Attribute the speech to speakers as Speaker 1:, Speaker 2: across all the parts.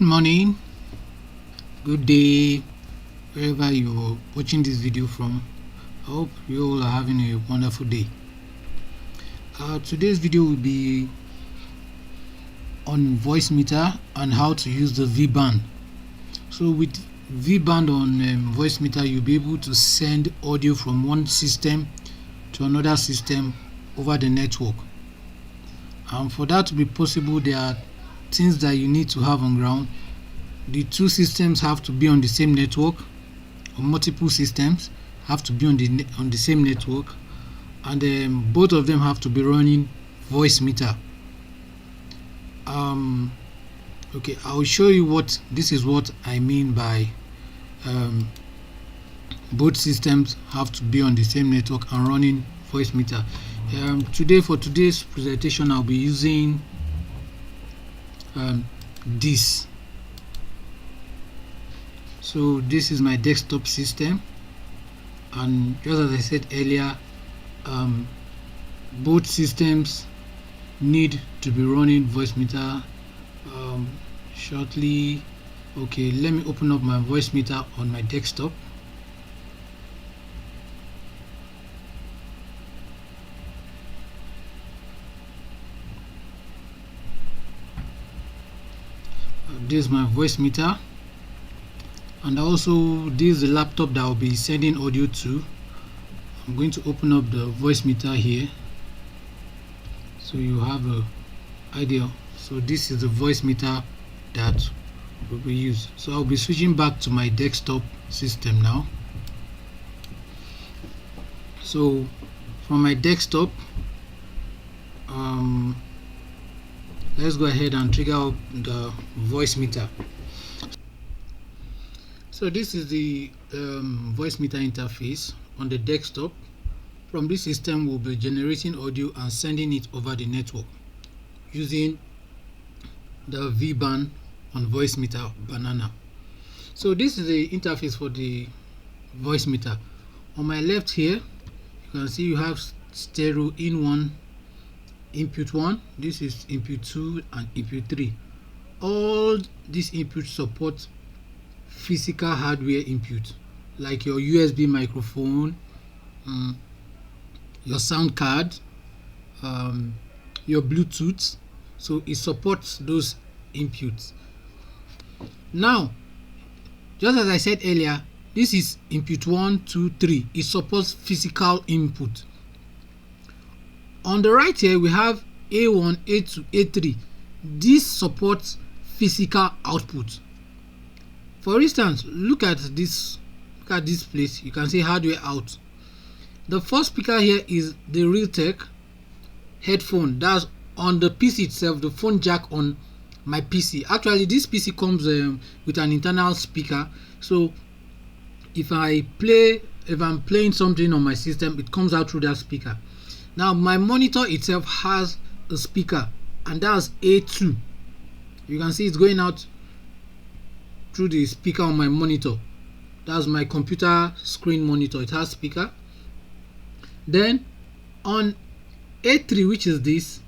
Speaker 1: Good morning, good day, wherever you're watching this video from. I hope you all are having a wonderful day. Today's video will be on Voicemeeter and how to use the Vban. So with Vban on Voicemeeter, you'll be able to send audio from one system to another system over the network. And for that to be possible, there are things that you need to have on ground. The two systems have to be on the same network, or multiple systems have to be on the same network, and both of them have to be running Voicemeeter. Okay, I'll show you what I mean by both systems have to be on the same network and running Voicemeeter. For today's presentation, I'll be using this. So this is my desktop system, and just as I said earlier, both systems need to be running Voicemeeter shortly. Okay, let me open up my Voicemeeter on my desktop. This is my Voicemeeter, and also this is the laptop that I'll be sending audio to. I'm going to open up the Voicemeeter here so you have an idea. So this is the Voicemeeter that will be used. So I'll be switching back to my desktop system now. So from my desktop, let's go ahead and trigger up the Voicemeeter. So this is the Voicemeeter interface on the desktop. From this system, we'll be generating audio and sending it over the network using the Vban on Voicemeeter Banana. So this is the interface for the Voicemeeter. On my left here, you can see you have stereo in one, input 1, this is input 2 and input 3. All these inputs support physical hardware input, like your USB microphone, your sound card, your Bluetooth. So it supports those inputs. Now, just as I said earlier, this is input 1, 2, 3. It supports physical input. On the right here, we have A1, A2, A3. This supports physical output. For instance, look at this place. You can see hardware out. The first speaker here is the Realtek headphone. That's on the PC itself, the phone jack on my PC. Actually, this PC comes with an internal speaker. So if I'm playing something on my system, it comes out through that speaker. Now my monitor itself has a speaker, and that's A2. You can see it's going out through the speaker on my monitor. That's my computer screen monitor. It has speaker. Then on A3, which is this,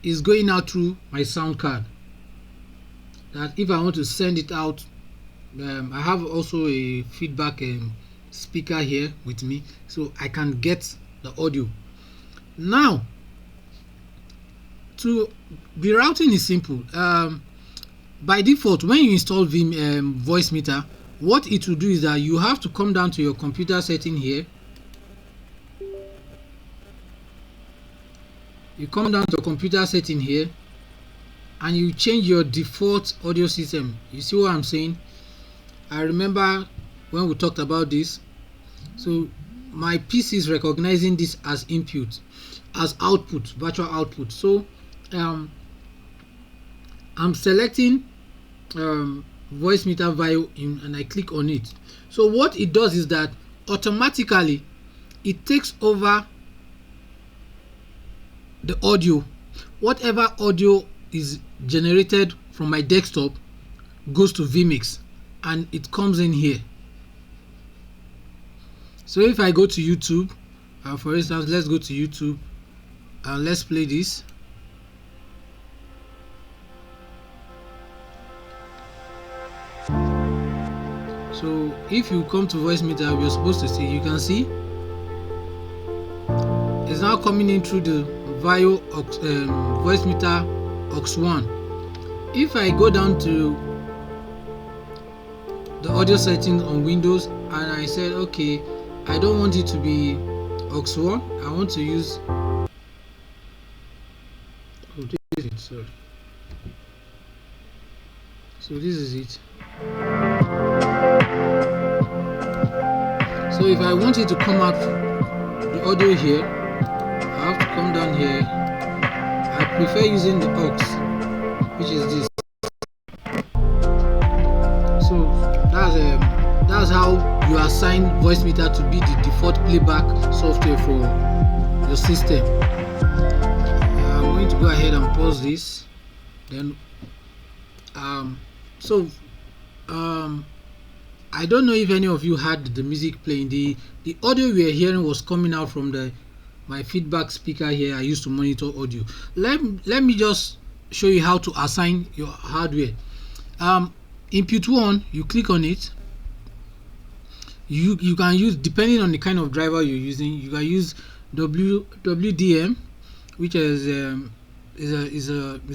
Speaker 1: is going out through my sound card. That if I want to send it out, I have also a feedback speaker here with me, so I can get the audio. Now, to be routing is simple. By default, when you install Voicemeeter, what it will do is that you have to come down to your computer setting here. You come down to computer setting here, and you change your default audio system. You see what I'm saying? I remember when we talked about this. So my PC is recognizing this as input, as output, virtual output. So I'm selecting Voicemeeter Vio and I click on it. So what it does is that automatically it takes over the audio. Whatever audio is generated from my desktop goes to vMix, and it comes in here. So if I go to YouTube, for instance, let's go to YouTube and let's play this. So if you come to Voicemeeter, we're supposed to see, you can see it's now coming in through the Voicemeeter aux1. If I go down to the audio settings on Windows and I said, okay, I don't want it to be aux1, I want to use, oh, this is it, sorry. So this is it. So if I want it to come out the audio here, I have to come down here. I prefer using the aux, which is this. So that's how you assign Voicemeeter to be the default playback software for your system. I'm going to go ahead and pause this. Then I don't know if any of you had the music playing. The audio we are hearing was coming out from my feedback speaker here. I used to monitor audio. Let me just show you how to assign your hardware. Input 1, you click on it. You can use, depending on the kind of driver you're using, you can use WDM, which is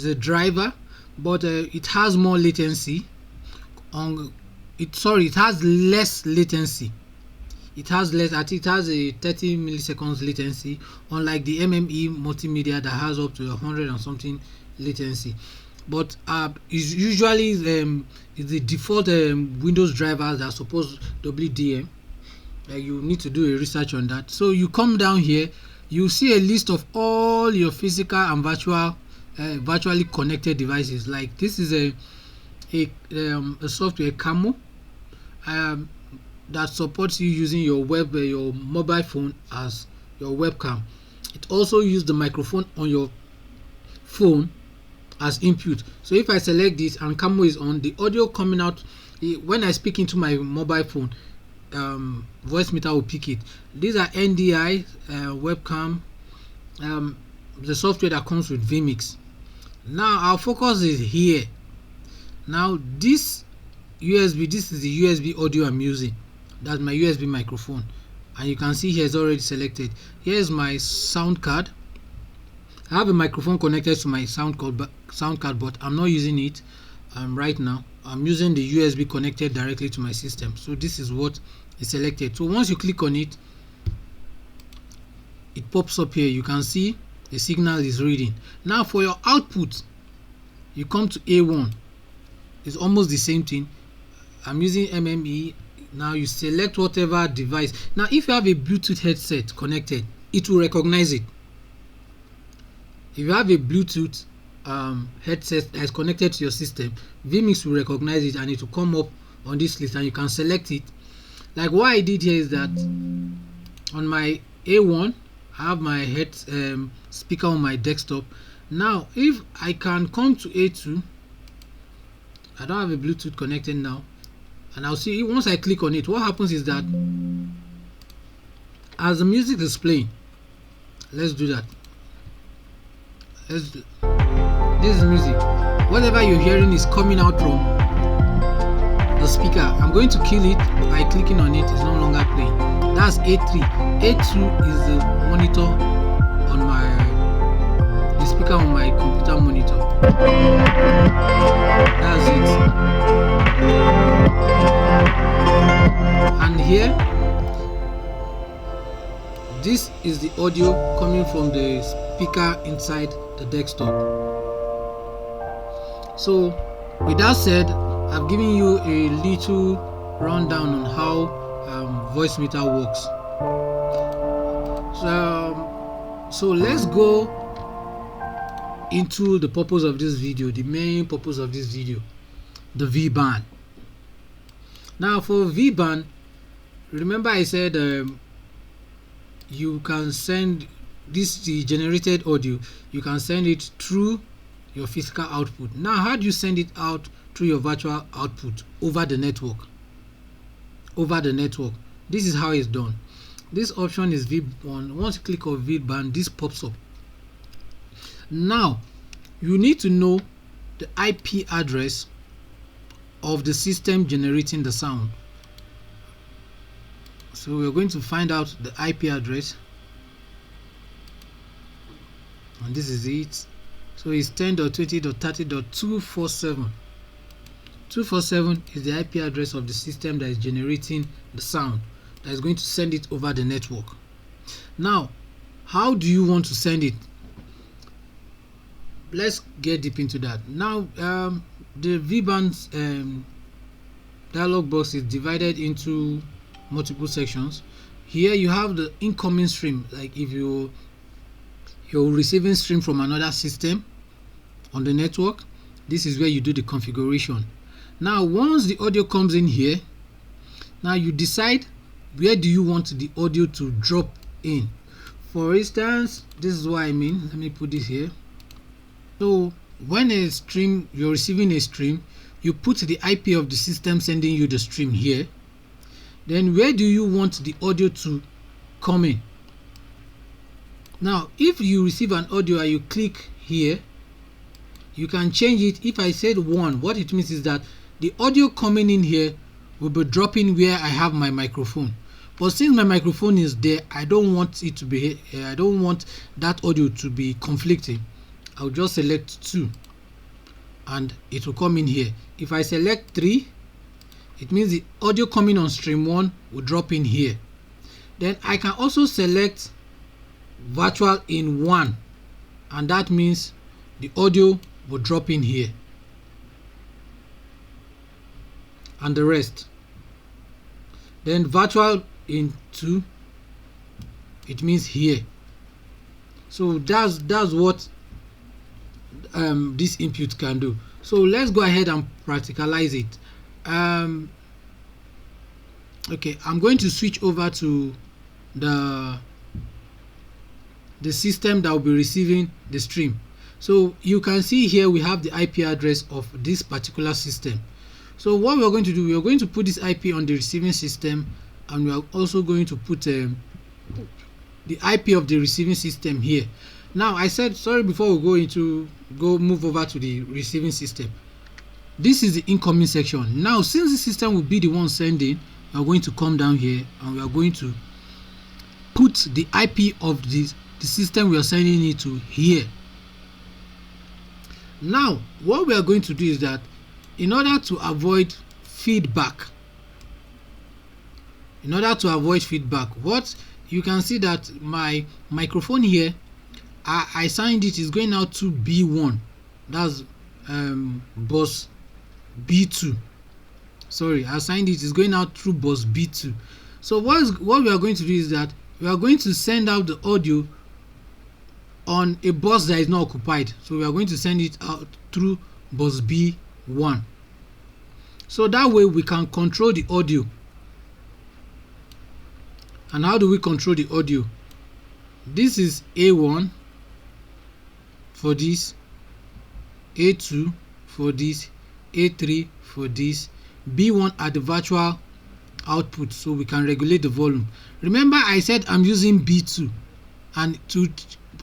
Speaker 1: a driver, but it has more latency. It has less latency. It has less. I think it has a 30 milliseconds latency, unlike the MME multimedia that has up to 100 and something latency. But it's usually it's the default Windows drivers that support WDM. You need to do a research on that. So you come down here, you see a list of all your physical and virtually connected devices. Like this is a software Camo that supports you using your mobile phone as your webcam. It also uses the microphone on your phone as input. So if I select this and Camo is on, the audio coming out when I speak into my mobile phone, Voicemeeter will pick it. These are NDI webcam, the software that comes with vMix. Now our focus is here. Now this is the USB audio I'm using. That's my USB microphone, and you can see here it's already selected. Here's my sound card. I have a microphone connected to my sound card, but I'm not using it right now. I'm using the USB connected directly to my system. So this is what is selected. So once you click on it, it pops up here. You can see the signal is reading. Now for your output, you come to A1. It's almost the same thing. I'm using MME. Now you select whatever device. Now if you have a Bluetooth headset connected, it will recognize it. If you have a Bluetooth headset that is connected to your system, vMix will recognize it and it will come up on this list and you can select it. Like what I did here is that on my A1, I have my speaker on my desktop. Now if I can come to A2, I don't have a Bluetooth connected now, and I'll see once I click on it, what happens is that as the music is playing, let's do that. This is music. Whatever you're hearing is coming out from the speaker. I'm going to kill it by clicking on it. It's no longer playing. That's A3. A2 is the monitor on the speaker on my computer monitor. That's it. And here, this is the audio coming from the speaker inside the desktop. So with that said, I've given you a little rundown on how Voicemeeter works. So let's go into the purpose of this video, the main purpose of this video, the Vban. Now for Vban, remember I said you can send the generated audio, you can send it through your physical output. Now how do you send it out through your virtual output? Over the network. This is how it's done. This option is Vban. Once you click on Vban, this pops up. Now you need to know the IP address of the system generating the sound. So we're going to find out the IP address, and this is it. So it's 10.20.30.247. 247 is the IP address of the system that is generating the sound, that is going to send it over the network. Now, how do you want to send it? Let's get deep into that. Now, the Vban's dialog box is divided into multiple sections. Here you have the incoming stream, like if you're receiving stream from another system on the network, this is where you do the configuration. Now, once the audio comes in here, now you decide where do you want the audio to drop in. For instance, this is what I mean. Let me put this here. So when you're receiving a stream, you put the IP of the system sending you the stream here. Then where do you want the audio to come in? Now, if you receive an audio and you click here, you can change it. If I said 1, what it means is that the audio coming in here will be dropping where I have my microphone. But since my microphone is there, I don't want it to be I don't want that audio to be conflicting. I'll just select 2 and it will come in here. If I select 3, it means the audio coming on stream 1 will drop in here. Then I can also select virtual in 1, and that means the audio will drop in here, and the rest. Then virtual in 2, it means here. So that's what this input can do. So let's go ahead and practicalize it. Okay, I'm going to switch over to the system that will be receiving the stream. So you can see here we have the IP address of this particular system. So what we're going to do, we are going to put this IP on the receiving system, and we are also going to put the IP of the receiving system here. Now, I said, sorry, before we move over to the receiving system, this is the incoming section. Now, since the system will be the one sending, we are going to come down here and we are going to put the IP of the system we are sending it to here. Now, what we are going to do is that in order to avoid feedback, what you can see that my microphone here, I assigned it is going out to B1. That's bus B2. Sorry, I assigned it is going out through bus B2. So what we are going to do is that we are going to send out the audio on a bus that is not occupied. So we are going to send it out through bus B1. So that way we can control the audio. And how do we control the audio? This is A1 for this, A2 for this, A3 for this, B1 at the virtual output, so we can regulate the volume. Remember, I said I'm using B2, and to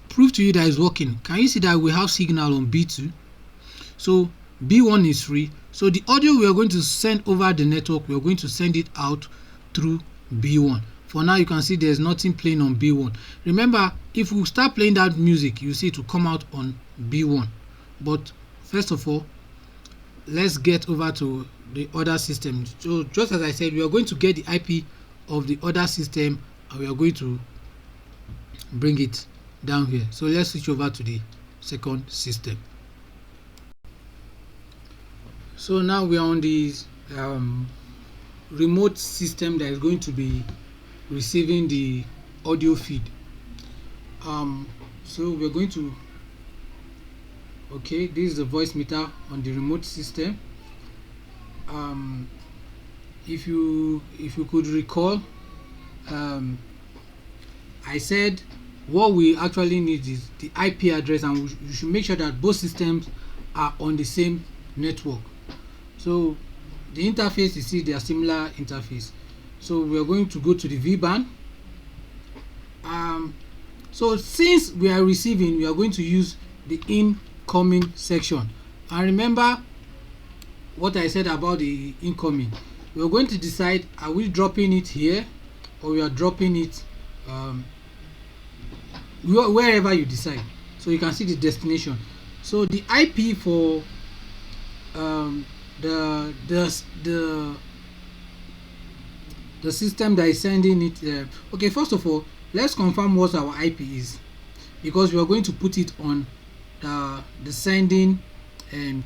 Speaker 1: prove to you that it's working, can you see that we have signal on B2? So B1 is free. So the audio we are going to send over the network, we are going to send it out through B1. For now, you can see there's nothing playing on B1. Remember, if we start playing that music, you see it will come out on B1. But first of all, let's get over to the other system. So just as I said, we are going to get the IP of the other system and we are going to bring it down here. So let's switch over to the second system. So now we are on the remote system that is going to be receiving the audio feed. So we're going to, okay, this is the voice meter on the remote system. If you could recall, I said what we actually need is the IP address, and we should make sure that both systems are on the same network. So the interface, you see, they are similar interface. So we are going to go to the Vban. So since we are receiving, we are going to use the incoming section. And remember what I said about the incoming. We are going to decide, are we dropping it here or we are dropping it wherever you decide. So you can see the destination. So the IP for the system that is sending it. Okay, first of all, let's confirm what our IP is, because we are going to put it on the sending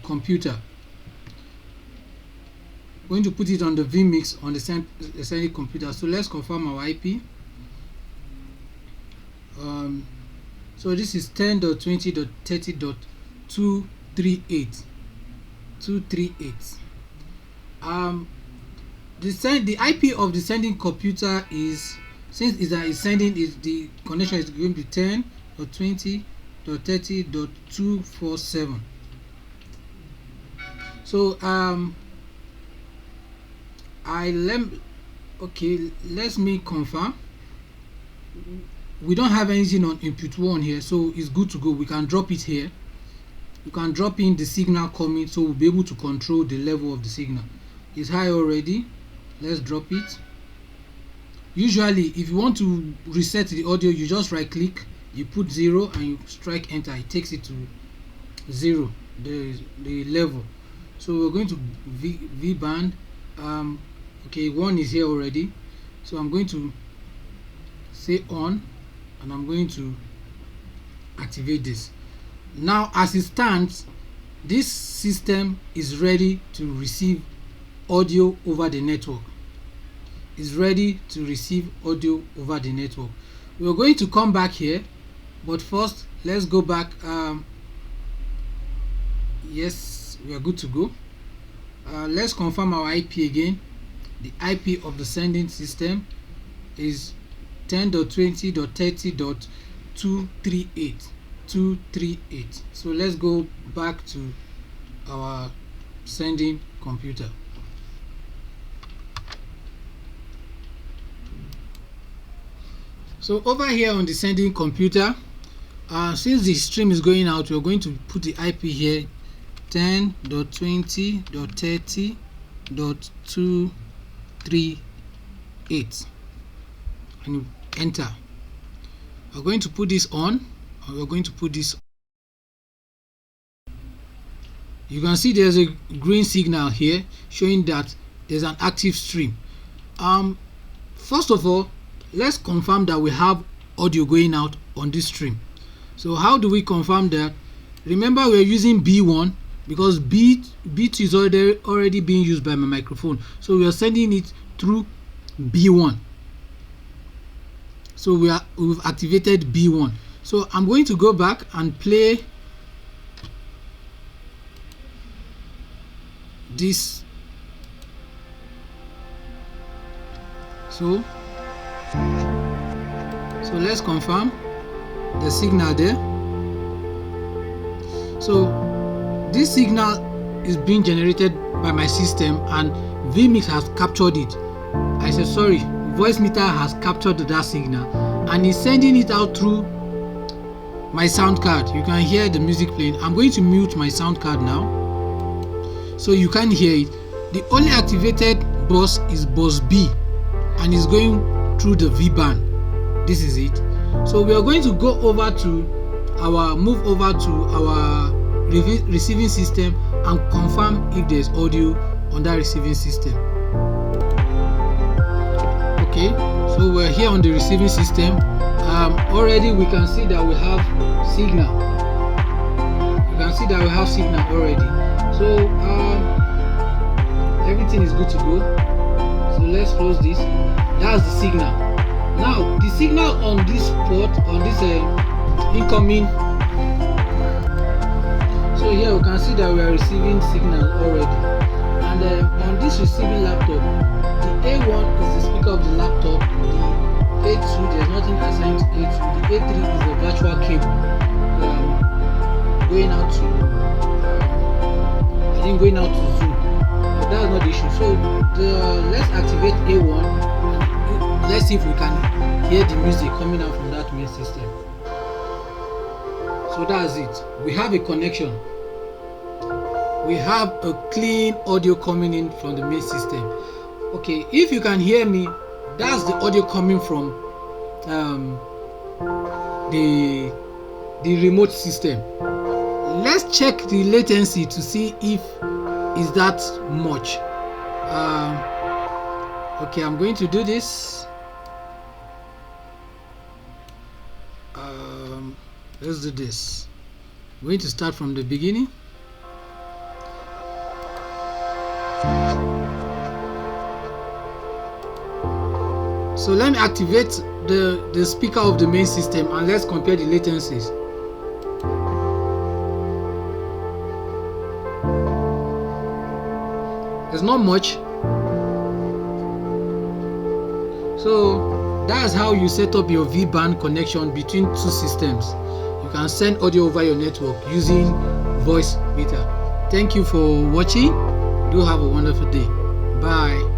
Speaker 1: computer. We're going to put it on the vmix on the sending computer. So let's confirm our IP. So this is 10.20.30.238. The IP of the sending computer is, since it's sending, is the connection is going to be 10.20.30.247. So let me confirm. We don't have anything on input 1 here, so it's good to go. We can drop it here. You can drop in the signal coming, so we'll be able to control the level of the signal. It's high already. Let's drop it. Usually if you want to reset the audio, you just right click, you put 0 and you strike enter. It takes it to 0, the level. So we're going to Vban. Okay, 1 is here already, so I'm going to say on, and I'm going to activate this. Now as it stands, this system is ready to receive audio over the network. Is ready to receive audio over the network. We're going to come back here, but first let's go back. Yes, we are good to go. Let's confirm our IP again. The IP of the sending system is 10.20.30.238. So let's go back to our sending computer. So over here on the sending computer, since the stream is going out, we're going to put the IP here, 10.20.30.238, and you enter. We're going to put this on, and we're going to put this. You can see there's a green signal here showing that there's an active stream. First of all, let's confirm that we have audio going out on this stream. So how do we confirm that? Remember, we're using B1 because B2 is already being used by my microphone, so we are sending it through B1. So we've activated B1. So I'm going to go back and play this. So let's confirm the signal there. So this signal is being generated by my system, and vmix has captured it. I said sorry, Voicemeeter has captured that signal and is sending it out through my sound card. You can hear the music playing. I'm going to mute my sound card now so you can hear it. The only activated bus is bus B, and it's going through the Vban. This is it. So we are going to move over to our receiving system and confirm if there's audio on that receiving system. Okay, so we're here on the receiving system. Already we can see that we have signal. Already. So everything is good to go. So let's close this. That's the signal. Now the signal on this port, on this incoming, so here we can see that we are receiving signal already. And on this receiving laptop, the A1 is the speaker of the laptop, the A2 there's nothing assigned to A2, the A3 is the virtual cable going out to Zoom, but that's not the issue. So let's activate A1 and let's see if we can hear the music coming out from that main system. So that's it. We have a connection. We have a clean audio coming in from the main system. Okay, if you can hear me, That's the audio coming from the remote system. Let's check the latency to see if is that much. Okay, I'm going to do this. Let's do this. I'm going to start from the beginning. So let me activate the speaker of the main system and let's compare the latencies. There's not much. So that's how you set up your Vban connection between two systems. You can send audio over your network using Voicemeeter. Thank you for watching. Do have a wonderful day. Bye.